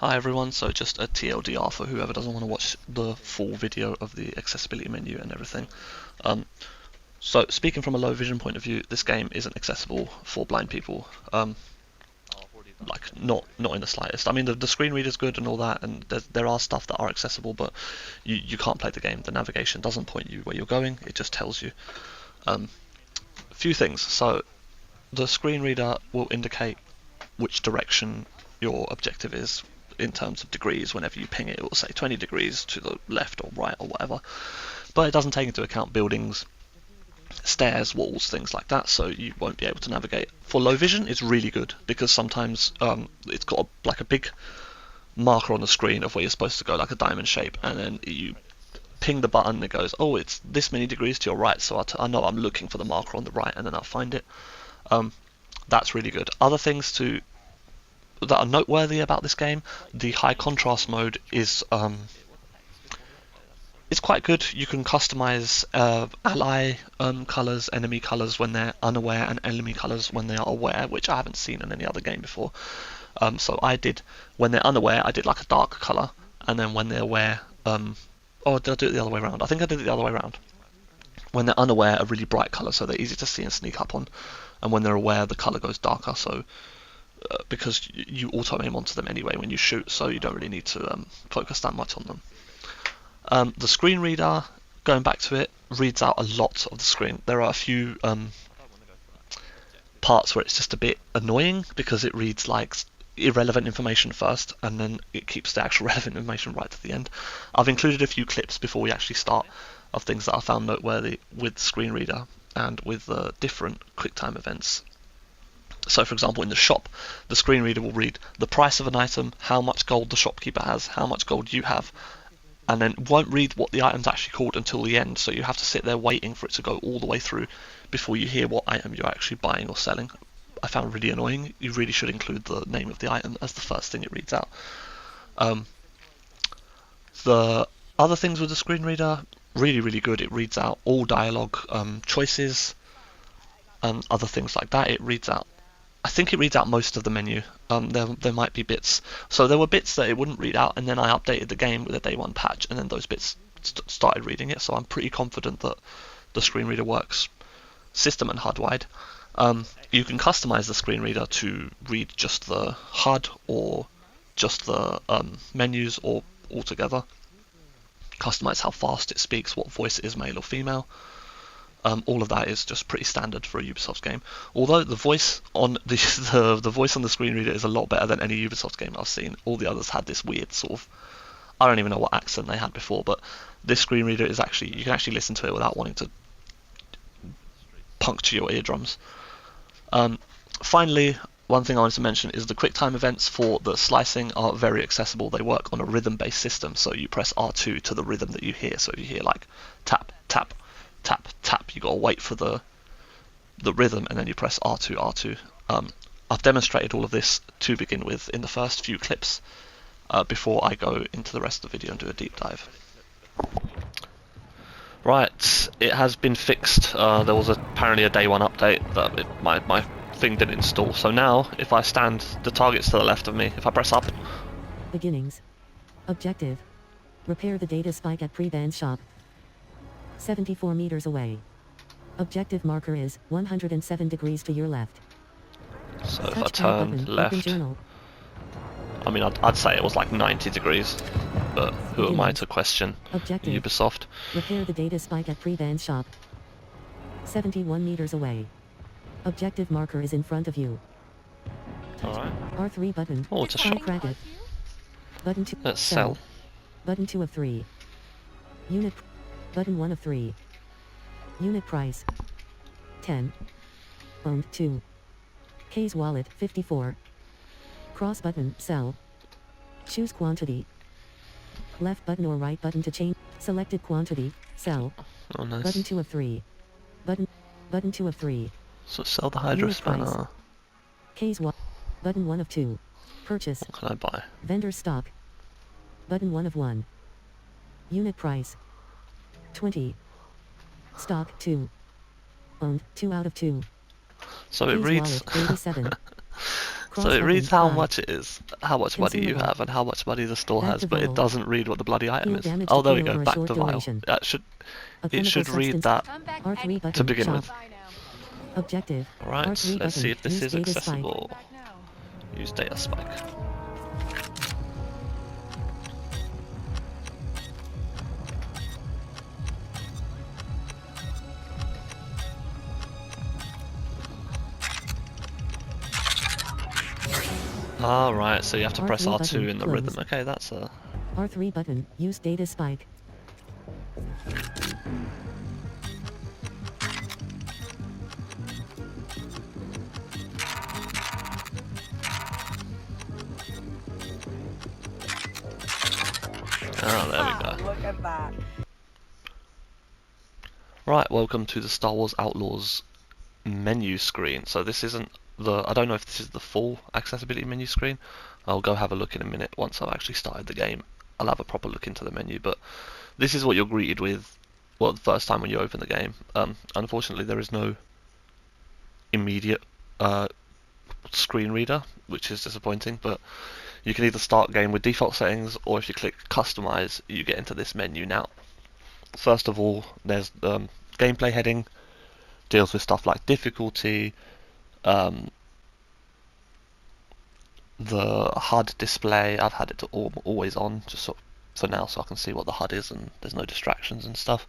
Hi everyone, so just a TLDR for whoever doesn't want to watch the full video of the accessibility menu and everything. So speaking from a low vision point of view, this game isn't accessible for blind people. Like not in the slightest. I mean the screen reader's good and all that, and there are stuff that are accessible, but you can't play the game. The navigation doesn't point you where you're going, it just tells you. A few things. So the screen reader will indicate which direction your objective is in terms of degrees. Whenever you ping it, it will say 20 degrees to the left or right or whatever, but it doesn't take into account buildings, stairs, walls, things like that, so you won't be able to navigate. For low vision, it's really good because sometimes it's got like a big marker on the screen of where you're supposed to go, like a diamond shape, and then you ping the button and it goes, oh, it's this many degrees to your right, so I know I'm looking for the marker on the right, and then I'll find it. That's really good. Other things that are noteworthy about this game, the high contrast mode is it's quite good. You can customize ally colors, enemy colors when they're unaware, and enemy colors when they are aware, which I haven't seen in any other game before. So I did, when they're unaware, I did like a dark color, and then when they're aware, oh, did I do it the other way around? I think I did it the other way around. When they're unaware, a really bright color, so they're easy to see and sneak up on, and when they're aware, the color goes darker, so because you auto aim onto them anyway when you shoot, so you don't really need to focus that much on them. The screen reader, going back to it, reads out a lot of the screen. There are a few parts where it's just a bit annoying because it reads like irrelevant information first and then it keeps the actual relevant information right to the end. I've included a few clips before we actually start of things that I found noteworthy with the screen reader and with different QuickTime events. So for example, in the shop, the screen reader will read the price of an item, how much gold the shopkeeper has, how much gold you have, and then won't read what the item's actually called until the end, so you have to sit there waiting for it to go all the way through before you hear what item you're actually buying or selling. I found really annoying. You really should include the name of the item as the first thing it reads out. The other things with the screen reader, really good. It reads out all dialogue choices and other things like that. It reads out, I think it reads out most of the menu. There might be bits. So there were bits that it wouldn't read out, and then I updated the game with a day one patch, and then those bits started reading it. So I'm pretty confident that the screen reader works system and HUD wide. You can customize the screen reader to read just the HUD or just the menus or all together. Customize how fast it speaks, what voice it is, male or female. All of that is just pretty standard for a Ubisoft game. Although the voice on the voice on the screen reader is a lot better than any Ubisoft game I've seen. All the others had this weird sort of, I don't even know what accent they had before, but this screen reader is actually, you can actually listen to it without wanting to puncture your eardrums. Finally, one thing I wanted to mention is the QuickTime events for the slicing are very accessible. They work on a rhythm-based system, so you press R2 to the rhythm that you hear. So if you hear like tap, tap, tap, tap, you gotta wait for the rhythm, and then you press R2, R2. I've demonstrated all of this to begin with in the first few clips before I go into the rest of the video and do a deep dive. Right, it has been fixed. There was apparently a day one update that my thing didn't install. So now, if I stand, the target's to the left of me. If I press up. Beginnings. Objective. Repair the data spike at pre-ban shop. 74 meters away. Objective marker is 107 degrees to your left. So if I turn left, I mean, I'd say it was like 90 degrees, but who am I to question Objective. Ubisoft? Repair the data spike at pre-ban shop. 71 meters away. Objective marker is in front of you. Alright. R3 button. Oh, it's a shop. Crack it. Button 2. Let's sell. Button 2 of 3. Unit. Button 1 of 3. Unit price. 10. Owned 2. Case wallet 54. Cross button, sell. Choose quantity. Left button or right button to change. Selected quantity, sell. Oh, nice. Button 2 of 3. Button 2 of 3. So sell the hydro spanner. Case wallet. Button 1 of 2. Purchase. What can I buy? Vendor stock. Button 1 of 1. Unit price. 20. Stock 2. Owned 2 out of 2. So Case it reads. wallet 87. So Cross it reads button, how 5. much it is, how much money you Consumable. have, and how much money the store Back has, to but it vial. doesn't read what the bloody item Heal is. damage Oh, to there we kill go, or a back short to vial. duration. It A chemical should read substance. that R3 to button, begin shop. with. Objective. Alright, R3 let's see button, if this use is data spike. accessible. Use data spike. Alright, so you have to press R3 R2 button, in the close. rhythm. Okay, that's a... R3 button, use data spike. Oh, there we go. Look at that. Right, welcome to the Star Wars Outlaws menu screen. So this isn't the... I don't know if this is the full accessibility menu screen. I'll go have a look in a minute once I've actually started the game. I'll have a proper look into the menu, but this is what you're greeted with, well, the first time when you open the game. Unfortunately, there is no immediate screen reader, which is disappointing, but you can either start game with default settings, or if you click customize, you get into this menu. Now, first of all, there's the gameplay heading, deals with stuff like difficulty, the HUD display. I've had it to always on, just sort of for now, so I can see what the HUD is and there's no distractions and stuff.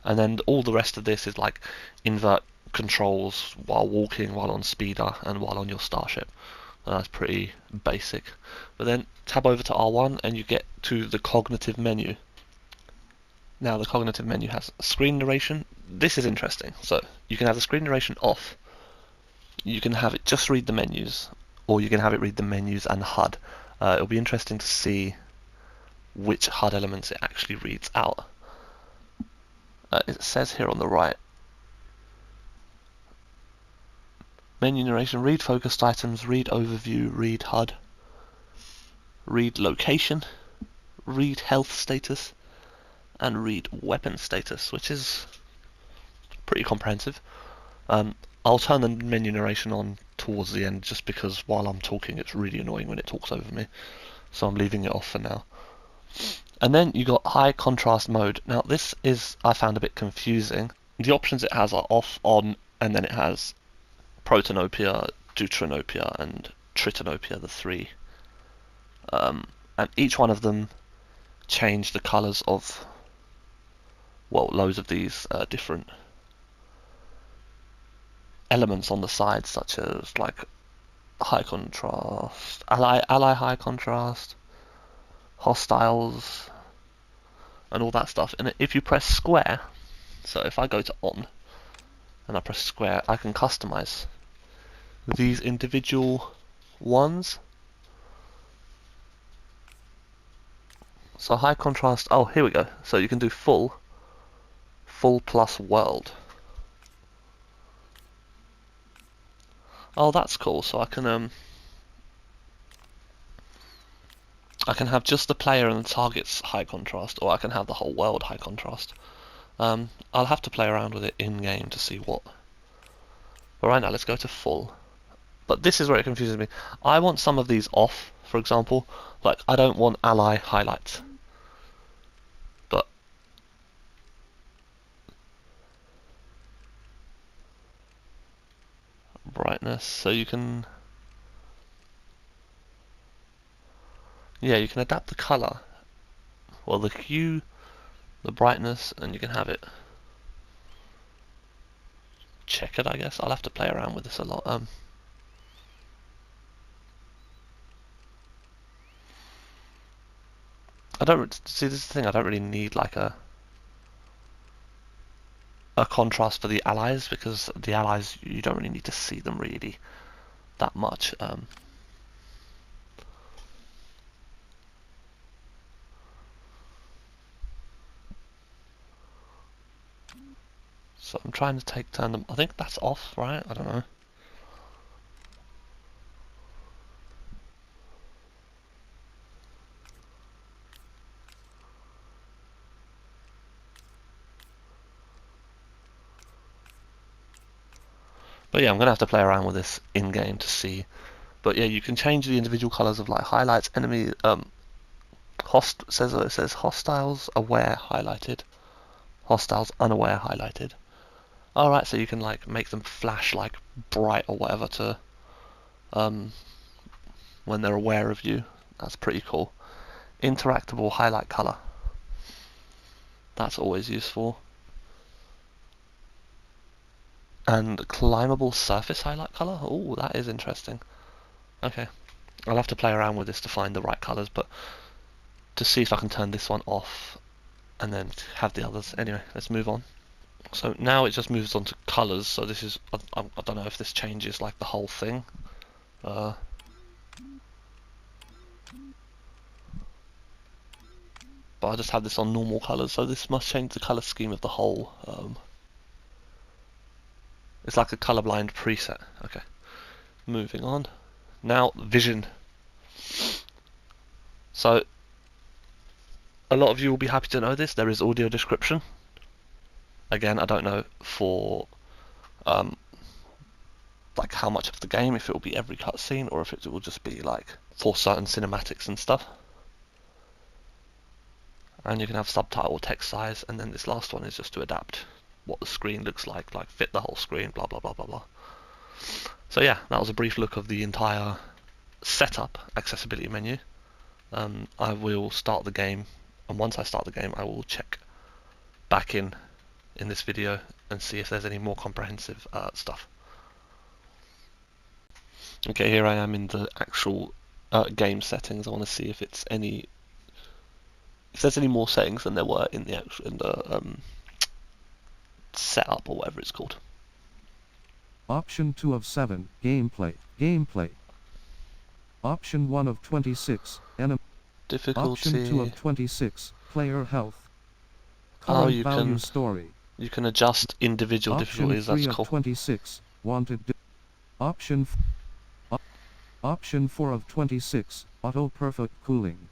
And then all the rest of this is like invert controls while walking, while on speeder, and while on your starship. And that's pretty basic. But then tab over to R1 and you get to the cognitive menu. Now the cognitive menu has screen narration. This is interesting. So you can have the screen narration off. You can have it just read the menus, or you can have it read the menus and HUD. It'll be interesting to see which HUD elements it actually reads out. It says here on the right, menu narration, read focused items, read overview, read HUD, read location, read health status, and read weapon status, which is pretty comprehensive. I'll turn the menu narration on towards the end just because while I'm talking it's really annoying when it talks over me, so I'm leaving it off for now. And then you got high contrast mode. Now this is, I found a bit confusing. The options it has are off, on, and then it has protanopia, deuteranopia, and tritanopia, the three. And each one of them change the colours of, well, loads of these different elements on the sides, such as like high contrast, ally high contrast, hostiles, and all that stuff. And if you press square, so if I go to on and I press square, I can customize these individual ones. So high contrast, oh here we go, so you can do full plus world. Oh, that's cool. So I can have just the player and the target's high contrast, or I can have the whole world high contrast. I'll have to play around with it in game to see what. But right now, let's go to full. But this is where it confuses me. I want some of these off, for example. Like, I don't want ally highlights. But brightness, so you can. Yeah, you can adapt the color. Well, the hue, the brightness, and you can have it checkered, I guess. I'll have to play around with this a lot. I don't see, this is the thing. I don't really need like a contrast for the allies, because the allies, you don't really need to see them really that much. So I'm trying to turn them. I think that's off, right? I don't know. But yeah, I'm gonna have to play around with this in game to see But yeah, you can change the individual colors of like highlights, enemy, it says hostiles aware highlighted, hostiles unaware highlighted. Alright, so you can like make them flash like bright or whatever to when they're aware of you. That's pretty cool. Interactable highlight color. That's always useful. And climbable surface highlight color. Oh, that is interesting. Okay, I'll have to play around with this to find the right colors, but to see if I can turn this one off and then have the others. Anyway, let's move on. So now it just moves on to colors. So this is, I don't know if this changes like the whole thing. But I just have this on normal colors, so this must change the color scheme of the whole. It's like a colorblind preset. Okay, moving on. Now vision. So a lot of you will be happy to know this. There is audio description. Again, I don't know for like how much of the game, if it will be every cutscene or if it will just be like for certain cinematics and stuff. And you can have subtitle text size, and then this last one is just to adapt what the screen looks like fit the whole screen, blah blah blah blah blah. So yeah, that was a brief look of the entire setup accessibility menu. I will start the game, and once I start the game I will check back in this video and see if there's any more comprehensive stuff. Okay, here I am in the actual game settings. I want to see if it's if there's any more settings than there were in the setup or whatever it's called. Option 2 of 7, gameplay. Option 1 of 26, enemy. Difficulty. Option 2 of 26, player health. Oh, Current value story. You can adjust individual difficulties. Option 3 That's of cool. 26, wanted. Option 4 of 26, auto perfect cooling.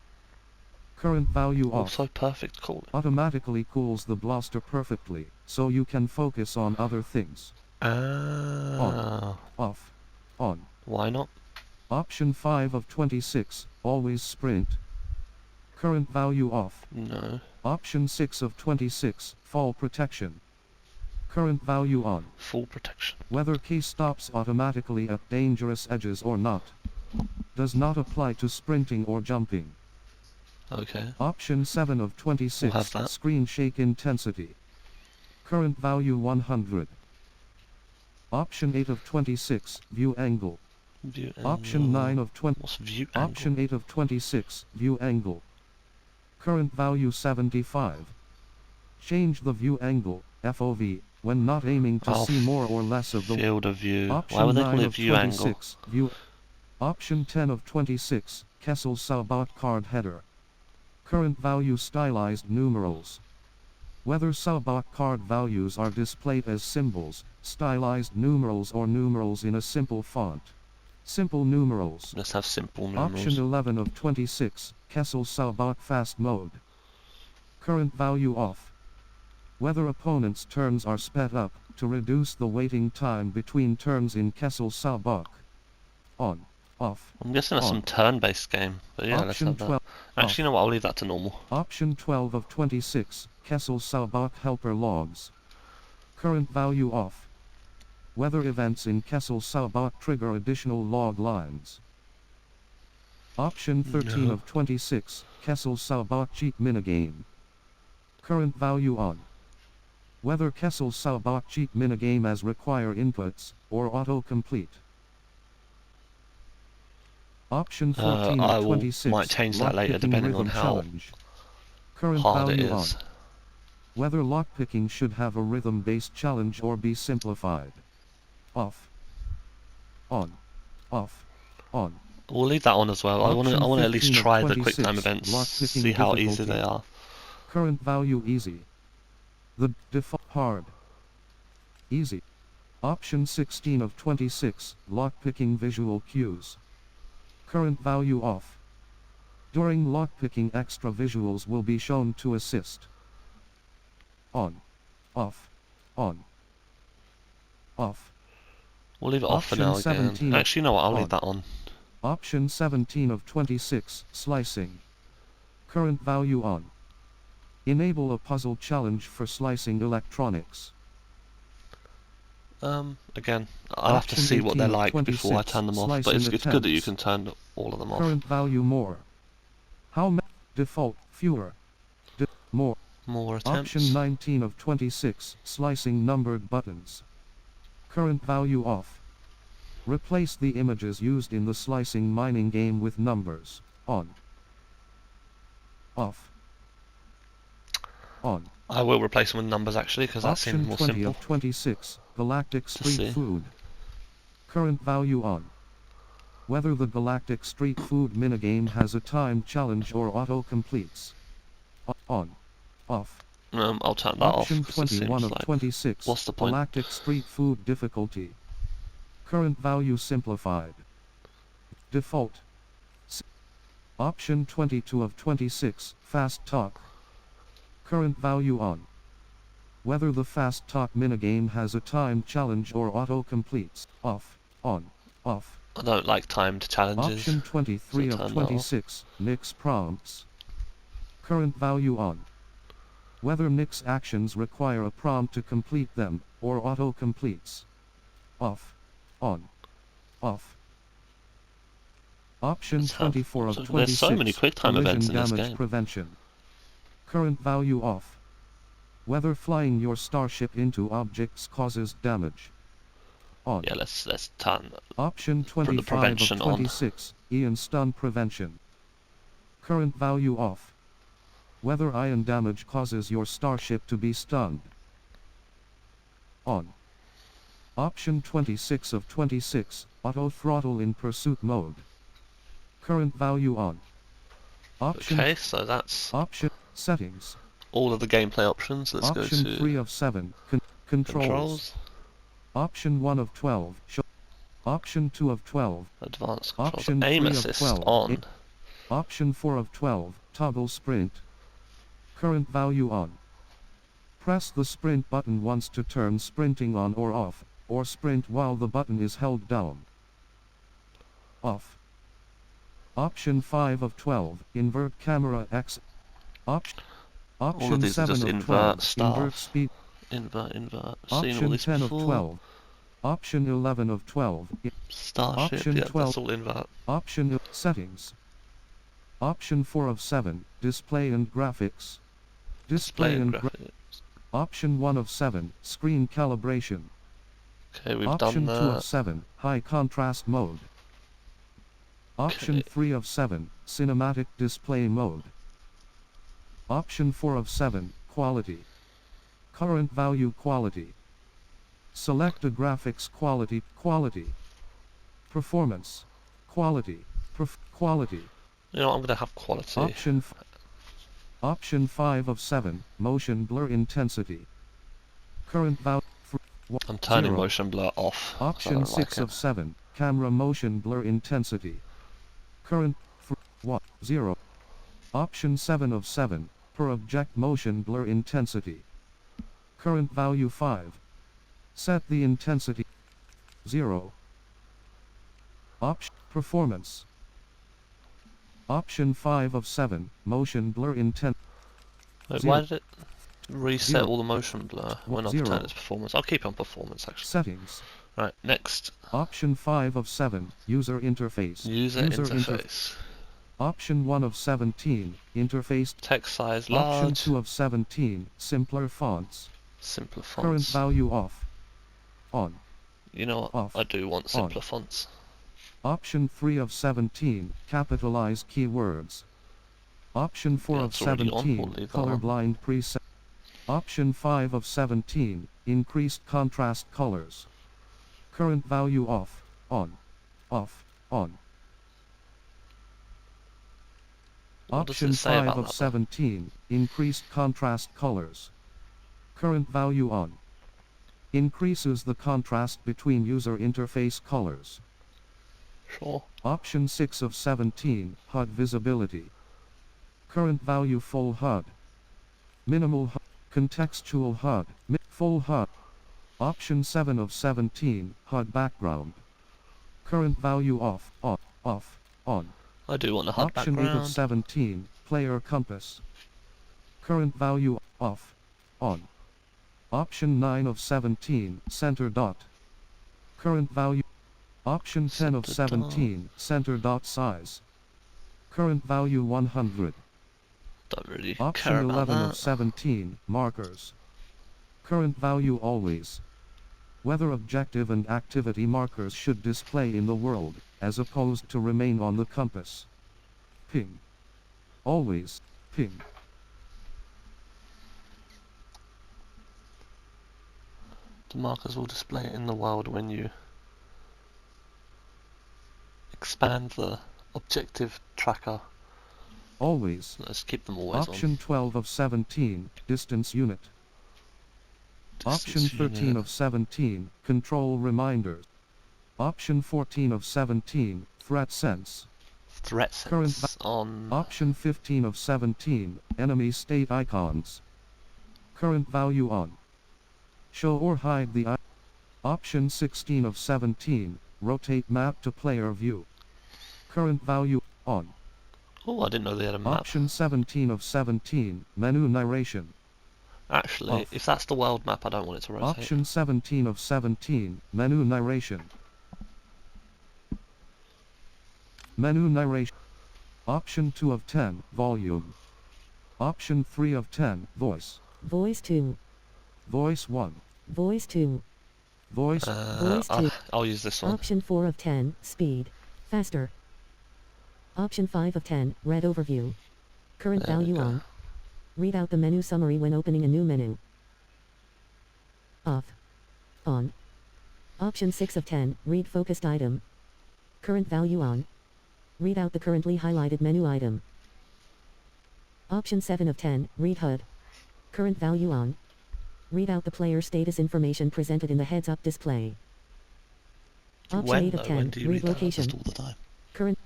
Current value off. Also perfect cooling. Automatically cools the blaster perfectly, so you can focus on other things. On. Off. On. Why not? Option 5 of 26, always sprint. Current value off. No. Option 6 of 26, fall protection. Current value on. Full protection. Whether key stops automatically at dangerous edges or not. Does not apply to sprinting or jumping. Okay. Option 7 of 26, We'll have that. screen shake intensity. Current value 100. Option 8 of 26, view angle. View Option angle. 9 of 20. What's view angle? Option 8 of 26, view angle. Current value 75. Change the view angle, FOV, when not aiming to see more or less of the field of view. Option Why would they 9 call it of view angle? 26, view. Option 10 of 26, Kessel Sabat card header. Current value stylized numerals. Whether Sabat card values are displayed as symbols, stylized numerals or numerals in a simple font. Simple numerals. Let's have simple numerals. Option 11 of 26, Kessel Sabat fast mode. Current value off. Whether opponents' turns are sped up, to reduce the waiting time between turns in Kessel Sabat. On. Off. I'm guessing that's on. some turn-based game, but yeah, let's Option have that. 12. Actually, you know what? I'll leave that to normal. Option 12 of 26, Kessel Sabat helper logs. Current value off. Whether events in Kessel Sabat trigger additional log lines. Option 13 No. of 26, Kessel Sabat cheat minigame. Current value on. Whether Kessel Sabat cheat minigame as require inputs, or autocomplete. Option 14 I of will 26, might change that later lockpicking depending on rhythm how challenge. Current hard it value is. on. Whether lockpicking should have a rhythm-based challenge or be simplified. Off. On. Off. On. We'll leave that on as well. I want to Option at least 15 of try the 26, quick time events, lockpicking see how easy difficulty. they are. Current value easy. The default hard. Easy. Option 16 of 26, lockpicking visual cues. Current value off. During lockpicking, extra visuals will be shown to assist. On. Off. On. Off. We'll leave it off for Option now 17 again. Actually, no, I'll on. leave that on. Option 17 of 26, slicing. Current value on. Enable a puzzle challenge for slicing electronics. Again, I'll have to Option see what they're 18 of like before I 26, turn them off, but slicing it's good that you attempts. can turn all of them off. Current value more. How many? Default, fewer. More. More attempts. Option 19 of 26, slicing numbered buttons. Current value off. Replace the images used in the slicing mining game with numbers. On. Off. On. I will replace them with numbers actually, because that seems Option more 20 simple. of 26, galactic see. street food. Current value on. Whether the galactic street food minigame has a time challenge or auto-completes. On. Off. I'll turn that off. Option 'Cause it 21 seems of like, 26, what's the point? galactic street food difficulty. Current value simplified. Default. Option 22 of 26, fast talk. Current value on. Whether the fast talk minigame has a time challenge or auto-completes. Off. On. Off. I don't like timed challenges. Option 23 so of turn that off. 26, Nix prompts. Current value on. Whether Nix actions require a prompt to complete them, or auto-completes. Off. On. Off. Option Let's have- 24 of so 26, there's so many QuickTime collision events in this damage game. prevention. Current value off. Whether flying your starship into objects causes damage. On. Yeah, let's turn. Option the 25 of prevention on. 26, ion stun prevention. Current value off. Whether ion damage causes your starship to be stunned. On. Option 26 of 26, auto throttle in pursuit mode. Current value on. Option Okay, so that's Option settings. all of the gameplay options. Let's go Option to 3 of 7, controls. controls, Option 1 of 12, Option 2 of 12, advanced controls, Option aim 3 of assist 12, on. Option 4 of 12, toggle sprint. Current value on. Press the sprint button once to turn sprinting on or off, or sprint while the button is held down. Off. Option 5 of 12, invert camera X. Option All of these are 7 just of invert 12, stuff. invert speed. Invert. Seen all Option this 10 before. of 12. Option 11 of 12. Starship, Option yeah, 12. that's all invert. Option settings. Option 4 of 7, display and graphics. Display and graphics. Option 1 of 7, screen calibration. Okay, we've Option done 2 that. of 7, high contrast mode. Option Okay. 3 of 7, cinematic display mode. Option 4 of 7, quality. Current value quality. Select a graphics quality. Performance. Quality. Quality. You know what, I'm going to have quality. Option 5 of 7, motion blur intensity. Current value. I'm turning 0. motion blur off. 'cause I Option don't 6 like of 7, camera motion blur intensity. Current 0. Option 7 of 7, per object motion blur intensity. Current value 5. Set the intensity 0. Option performance. Option 5 of 7, motion blur intensity. Wait, 0. why did it reset 0. all the motion blur when I've 0. turned its performance? I'll keep on performance actually. Settings. Right, next. Option 5 of 7, user interface. User interface. Option 1 of 17, interface. Text size Option large. 2 of 17, simpler fonts. Simpler Current fonts. value off. On. You know what? Off. I do want simpler fonts. Option 3 of 17, capitalize keywords. Option 4 Yeah, of it's already on, 17, we'll leave that on. colorblind preset. Option 5 of 17, increased contrast colors. Current value off. On. Off. On. What does Option it say 5 about of that, though? 17, increased contrast colors. Current value on. Increases the contrast between user interface colors. Sure. Option 6 of 17, HUD visibility. Current value full HUD. Minimal HUD. Contextual HUD. Full HUD. Option 7 of 17, HUD background. Current value off. On. off, on. I do want a HUD Option 8 of background. 17, player compass. Current value, off, on. Option 9 of 17, center dot. Current value. Option 10 of Center dot. 17, center dot size. Current value 100. Don't really care Option about 11 of that. 17, markers. Current value always. Whether objective and activity markers should display in the world, as opposed to remain on the compass. Ping. Always, ping. The markers will display in the world when you expand the objective tracker. Always. Let's keep them always Option 12 of 17, distance unit. on. Option Distance 13 unit. of 17, control reminders. Option 14 of 17, threat sense. Threat Current sense on. Option 15 of 17, enemy state icons. Current value on. Show or hide the Option 16 of 17, rotate map to player view. Current value on. Oh, I didn't know they had a map. Option 17 of 17, menu narration. Actually, Off. if that's the world map, I don't want it to rotate. Option 17 of 17, menu narration. Menu narration. Option 2 of 10, volume. Option 3 of 10, voice. Voice 2. Voice 1. Voice 2. Voice. Voice 2. I'll use this one. Option 4 of 10, speed. Faster. Option 5 of 10, red overview. Current There we value go. on. Read out the menu summary when opening a new menu. Off. On. Option 6 of 10, read focused item. Current value on. Read out the currently highlighted menu item. Option 7 of 10, read HUD. Current value on. Read out the player status information presented in the heads-up display. Option When, 8 of though? 10, When do you read read that? location. Just all the time. Current.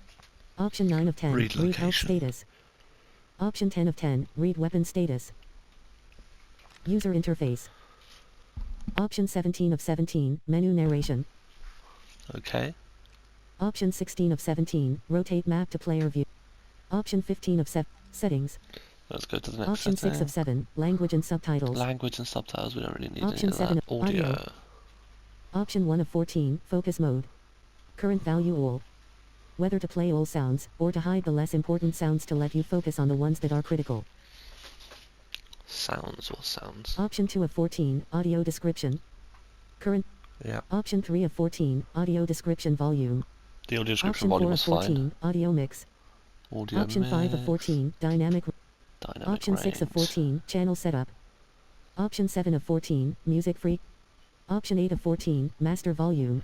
Option 9 of 10, Read read health location. status. Option 10 of 10, read weapon status. User interface. Option 17 of 17, menu narration. Okay. Option 16 of 17, rotate map to player view. Option 15 of settings. Let's go to the next Option 6 of setting. 7, language and subtitles. Language and subtitles, we don't really need Option any of 7 that. of audio. Option 1 of 14, focus mode. Current value all. Whether to play all sounds, or to hide the less important sounds to let you focus on the ones that are critical. Sounds or sounds. Option 2 of 14, audio description. Current. Yeah. Option 3 of 14, audio description volume. The audio description Option volume 4 of was fine. 14, audio mix. Audio Option 5 of mix, 14, dynamic. Dynamic Option 6 of range. 14, channel setup. Option 7 of 14, music free. Option 8 of 14, master volume.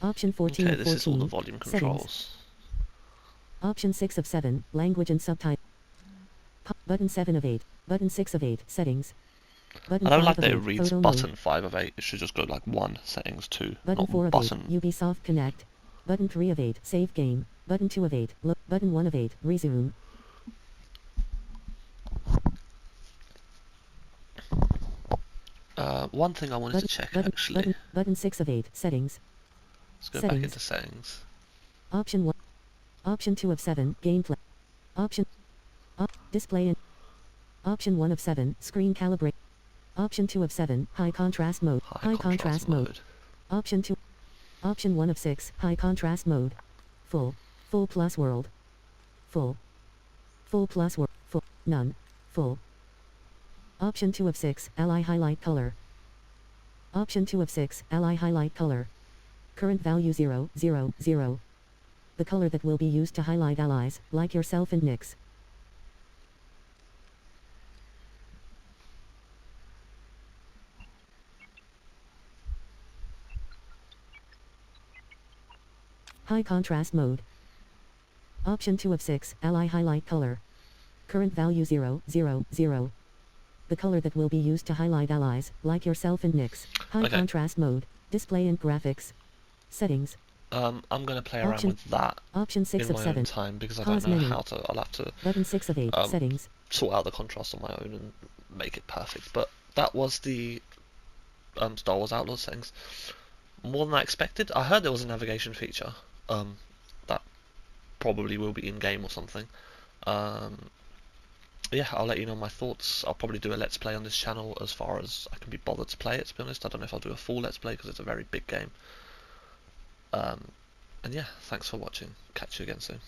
Option 14 Okay, of this 14, is all the volume settings. controls. Option 6 of 7, language and subtitle. Button 7 of 8, button 6 of 8, settings. Button I don't 5 like of that it 8, reads photo button mode. 5 of 8. It should just go like 1, settings 2, Button not 4 of button. 8, Ubisoft Connect. Button 3 of 8, save game. Button 2 of 8, button 1 of 8, resume. One thing I wanted to check actually. Button 6 of 8, settings. Let's go settings. back into settings. Option 1. Option 2 of 7, gameplay. Option. Display and. Option 1 of 7, screen calibrate. Option 2 of 7, high contrast mode. High contrast mode. Option 2. Option 1 of 6, high contrast mode. Full. Full plus world. Full. Full plus world. Full. None. Full. Option 2 of 6, ally highlight color. Option 2 of 6, ally highlight color. Current value 0, 0, 0. The color that will be used to highlight allies, like yourself and Nyx. High contrast mode. Option 2 of 6, ally highlight color. Current value 0, 0, 0. The color that will be used to highlight allies, like yourself and Nyx. High Okay. contrast mode. Display and graphics. Settings. I'm gonna play around Option- with that Option 6 in of my 7. own time because I Pause don't know menu. how to. I'll have to Button 6 of 8. Settings. sort out the contrast on my own and make it perfect. But that was the Star Wars Outlaws settings. More than I expected. I heard there was a navigation feature, That probably will be in game or something. Yeah, I'll let you know my thoughts. I'll probably do a let's play on this channel as far as I can be bothered to play it, to be honest. I don't know if I'll do a full let's play because it's a very big game. And yeah, thanks for watching. Catch you again soon.